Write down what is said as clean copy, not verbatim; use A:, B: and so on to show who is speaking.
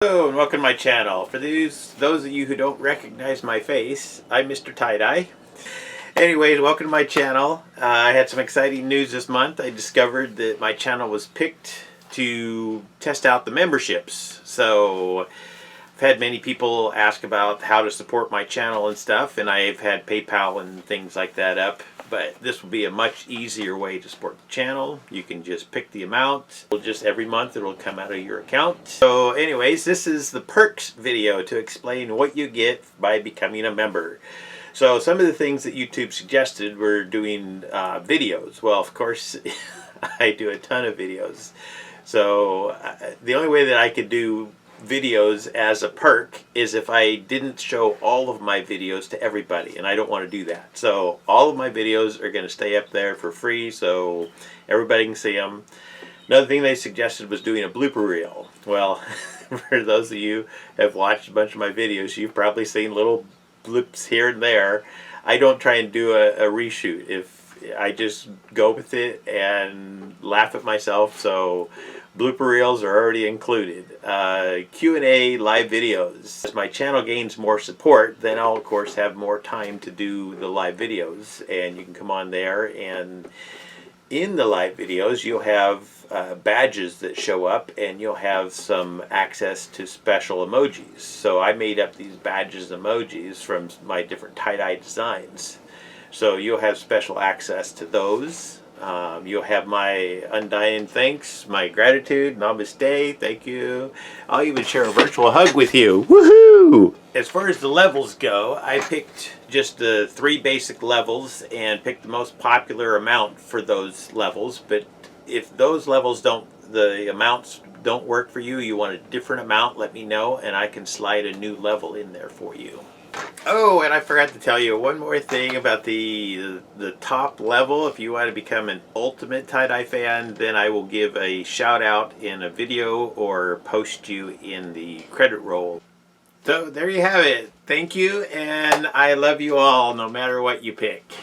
A: Hello and welcome to my channel. For those of you who don't recognize my face, I'm MrTieDye. Anyways, welcome to my channel. I had some exciting news this month. I discovered that my channel was picked to test out the memberships. So I've had many people ask about how to support my channel and stuff, and I've had PayPal and things like that up. But this will be a much easier way to support the channel. You can just pick the amount. Just every month it'll come out of your account. So anyways, this is the perks video to explain what you get by becoming a member. So some of the things that YouTube suggested were doing videos. Well, of course, I do a ton of videos. So the only way that I could do videos as a perk is if I didn't show all of my videos to everybody, and I don't want to do that. So all of my videos are going to stay up there for free so everybody can see them. Another thing they suggested was doing a blooper reel. Well, for those of you who have watched a bunch of my videos, you've probably seen little bloops here and there. I don't try and do a reshoot. If I just go with it and laugh at myself, so blooper reels are already included. Q&A live videos. As my channel gains more support, then I'll of course have more time to do the live videos, and you can come on there, and in the live videos you'll have badges that show up, and you'll have some access to special emojis. So I made up these badges emojis from my different tie-dye designs. So you'll have special access to those. You'll have my undying thanks, my gratitude, namaste, thank you. I'll even share a virtual hug with you. Woohoo! As far as the levels go, I picked just the 3 basic levels and picked the most popular amount for those levels. But if those levels the amounts don't work for you, you want a different amount, let me know and I can slide a new level in there for you. Oh, and I forgot to tell you one more thing about the top level. If you want to become an ultimate tie-dye fan, then I will give a shout out in a video or post you in the credit roll. So there you have it. Thank you, and I love you all no matter what you pick.